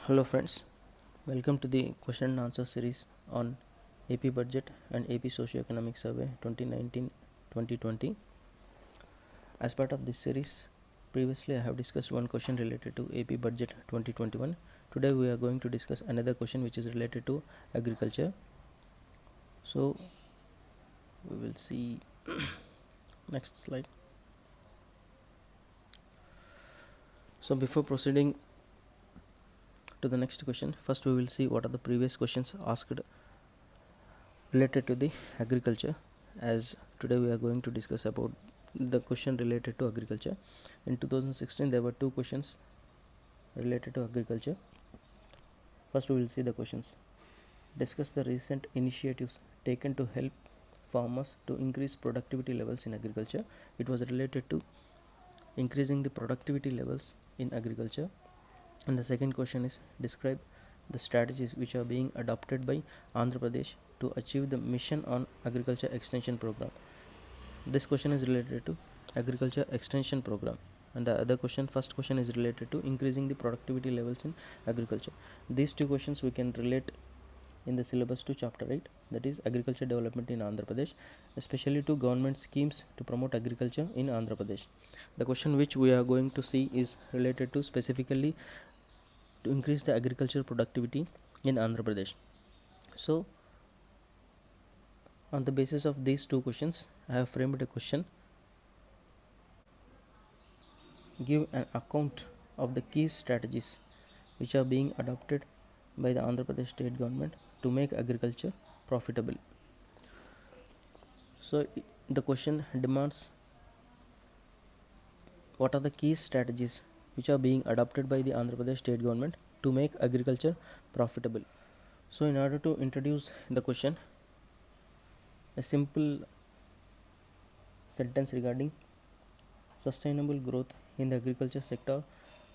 Hello friends, welcome to the question and answer series on AP Budget and AP Socioeconomic Survey 2019-2020. As part of this series, previously I have discussed one question related to AP Budget 2021. Today we are going to discuss another question which is related to agriculture. So we will see next slide. So before proceeding to the next question, first we will see what are the previous questions asked related to the agriculture, as today we are going to discuss about the question related to agriculture. In 2016 there were two questions related to agriculture. First we will see the questions. Discuss the recent initiatives taken to help farmers to increase productivity levels in agriculture. It was related to increasing the productivity levels in agriculture. And the second question is describe the strategies which are being adopted by Andhra Pradesh to achieve the mission on agriculture extension program. This question is related to agriculture extension program, and the other question, first question, is related to increasing the productivity levels in agriculture. These two questions we can relate in the syllabus to chapter 8, that is agriculture development in Andhra Pradesh, especially to government schemes to promote agriculture in Andhra Pradesh. The question which we are going to see is related to specifically to increase the agricultural productivity in Andhra Pradesh. So on the basis of these two questions, I have framed a question. Give an account of the key strategies which are being adopted by the Andhra Pradesh state government to make agriculture profitable. So the question demands what are the key strategies which are being adopted by the Andhra Pradesh state government to make agriculture profitable. So in order to introduce the question, a simple sentence regarding sustainable growth in the agriculture sector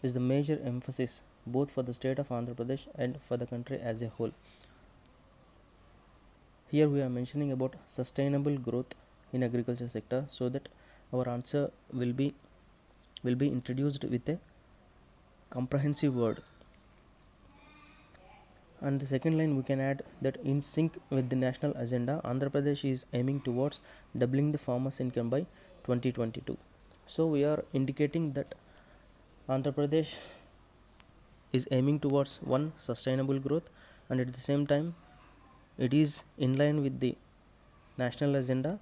is the major emphasis both for the state of Andhra Pradesh and for the country as a whole. Here we are mentioning about sustainable growth in agriculture sector, so that our answer will be introduced with a comprehensive word. And the second line we can add that in sync with the national agenda, Andhra Pradesh is aiming towards doubling the farmers' income by 2022. So we are indicating that Andhra Pradesh is aiming towards one, sustainable growth, and at the same time it is in line with the national agenda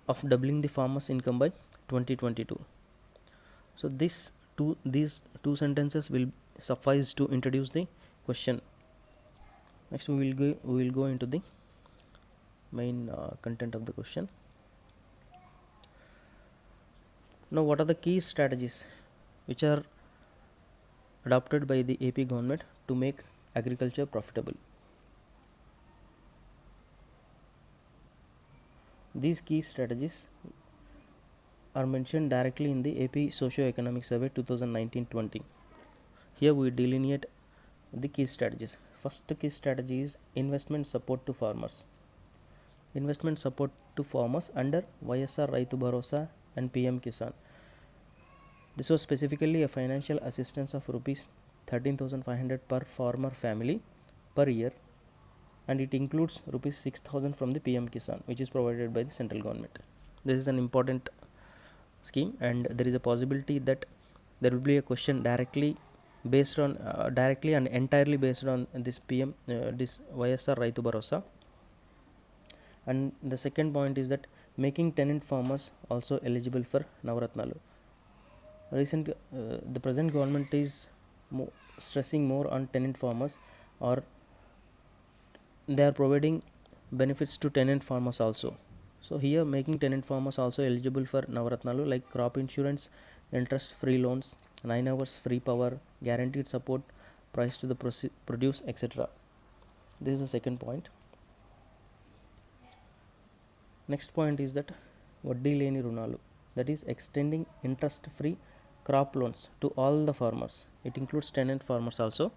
of doubling the farmers' income by 2022. So these two sentences will suffice to introduce the question. Next we will go into the main content of the question. Now, what are the key strategies which are adopted by the AP government to make agriculture profitable? These key strategies are mentioned directly in the AP Socio-Economic Survey 2019-20. Here we delineate the key strategies. First key strategy is investment support to farmers. Investment support to farmers under YSR Raitu Bharosa and PM Kisan. This was specifically a financial assistance of rupees 13,500 per farmer family per year, and it includes rupees 6,000 from the PM Kisan, which is provided by the central government. This is an important scheme, and there is a possibility that there will be a question directly and entirely based on this PM this YSR Raitu Bharosa. And the second point is that making tenant farmers also eligible for Navaratnalu. The present government is stressing more on tenant farmers, or they are providing benefits to tenant farmers also. So here making tenant farmers also eligible for Navaratnalu, like crop insurance, interest free loans, 9 hours free power, guaranteed support price to the produce, etc. This is the second point. Next point is that Vaddi Leni Runalu, that is extending interest free crop loans to all the farmers. It includes tenant farmers also.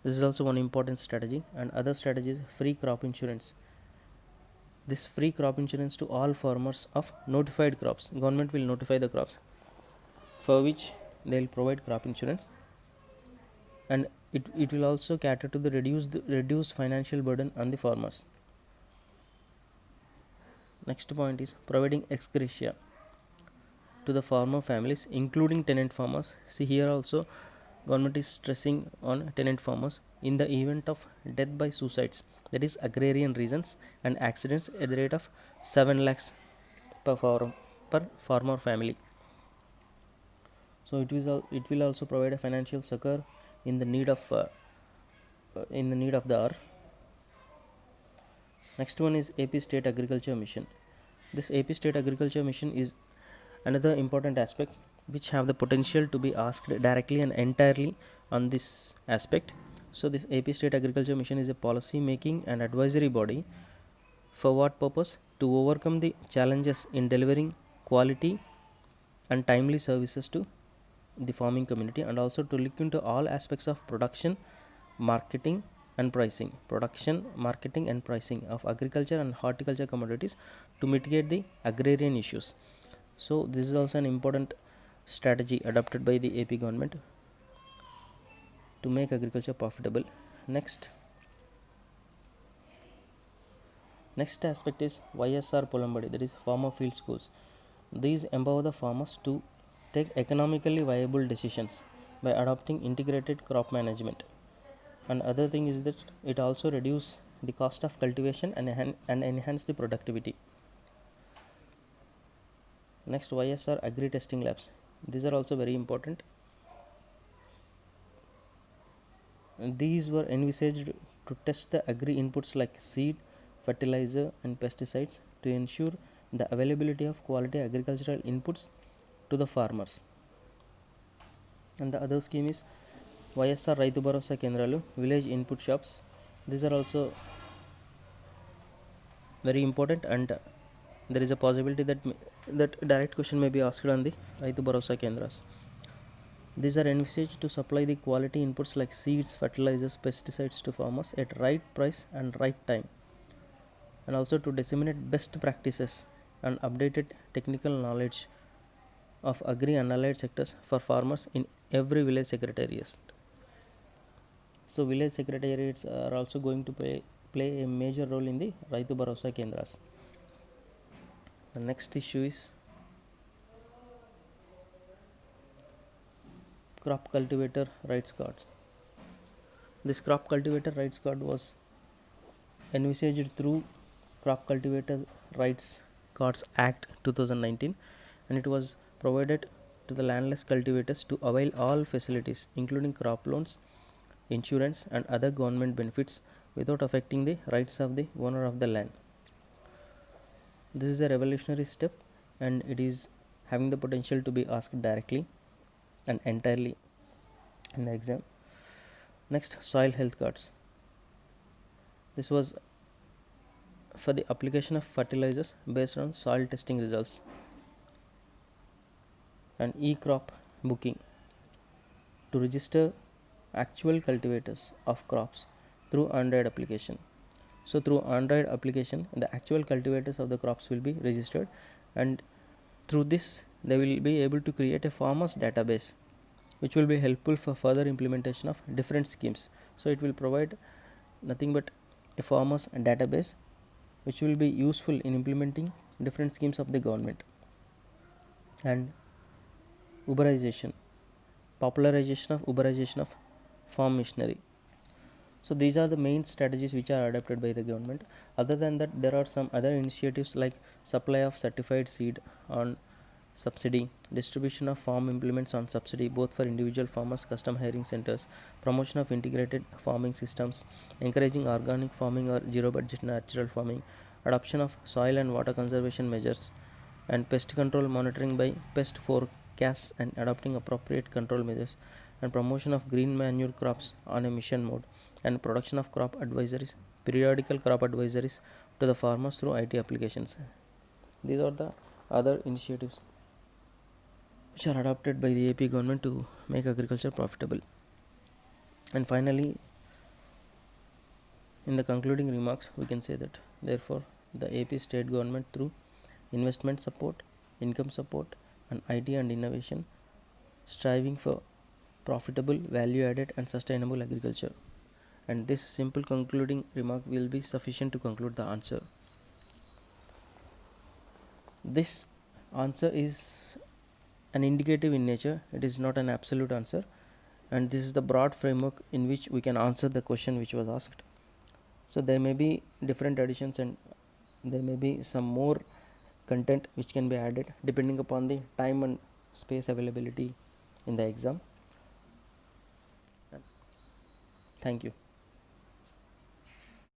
This is also one important strategy. And other strategy is free crop insurance. This free crop insurance to all farmers of notified crops. Government will notify the crops for which they will provide crop insurance. And it will also cater to the reduced financial burden on the farmers. Next point is providing ex gratia to the farmer families, including tenant farmers. See here also, government is stressing on tenant farmers in the event of death by suicides, that is agrarian reasons, and accidents at the rate of 7 lakhs per farmer family. So it will also provide a financial succor in the need of the hour. Next one is AP State Agriculture Mission. This AP State Agriculture Mission is another important aspect which have the potential to be asked directly and entirely on this aspect. So this AP State Agriculture Mission is a policy making and advisory body. For what purpose? To overcome the challenges in delivering quality and timely services to the farming community, and also to look into all aspects of marketing production, marketing and pricing of agriculture and horticulture commodities to mitigate the agrarian issues. So this is also an important strategy adopted by the AP government to make agriculture profitable. Next aspect is YSR Polambadi, that is farmer field schools. These empower the farmers to take economically viable decisions by adopting integrated crop management. And other thing is that it also reduce the cost of cultivation and enhance the productivity. Next, YSR agri testing labs. These are also very important. And these were envisaged to test the agri inputs like seed, fertilizer and pesticides to ensure the availability of quality agricultural inputs to the farmers. And the other scheme is YSR Raitu Bharosa Kendralu, village input shops. These are also very important, and there is a possibility that direct question may be asked on the Raitu Bharosa Kendras. These are envisaged to supply the quality inputs like seeds, fertilizers, pesticides to farmers at right price and right time, and also to disseminate best practices and updated technical knowledge of agri and allied sectors for farmers in every village secretariat. So village secretariats are also going to play a major role in the Raitu Bharosa Kendras. The next issue is crop cultivator rights cards. This crop cultivator rights card was envisaged through Crop Cultivator Rights Cards Act 2019, and it was provided to the landless cultivators to avail all facilities including crop loans, insurance and other government benefits without affecting the rights of the owner of the land. This is a revolutionary step, and it is having the potential to be asked directly and entirely in the exam. Next, soil health cards. This was for the application of fertilizers based on soil testing results. And e-crop booking to register actual cultivators of crops through Android application. So through Android application, the actual cultivators of the crops will be registered, and through this they will be able to create a farmers database which will be helpful for further implementation of different schemes. So it will provide nothing but a farmers database which will be useful in implementing different schemes of the government. And popularization of farm machinery. So these are the main strategies which are adopted by the government. Other than that, there are some other initiatives like supply of certified seed on subsidy, distribution of farm implements on subsidy both for individual farmers, custom hiring centers, promotion of integrated farming systems, encouraging organic farming or zero budget natural farming, adoption of soil and water conservation measures, and pest control monitoring by pest forecasts and adopting appropriate control measures, and promotion of green manure crops on a mission mode, and production of periodical crop advisories to the farmers through IT applications. These are the other initiatives which are adopted by the AP government to make agriculture profitable. And finally, in the concluding remarks, we can say that therefore the AP state government through investment support, income support and IT and innovation, striving for profitable, value added and sustainable agriculture. And this simple concluding remark will be sufficient to conclude the answer. This answer is an indicative in nature, it is not an absolute answer, and this is the broad framework in which we can answer the question which was asked. So there may be different additions and there may be some more content which can be added depending upon the time and space availability in the exam. Thank you.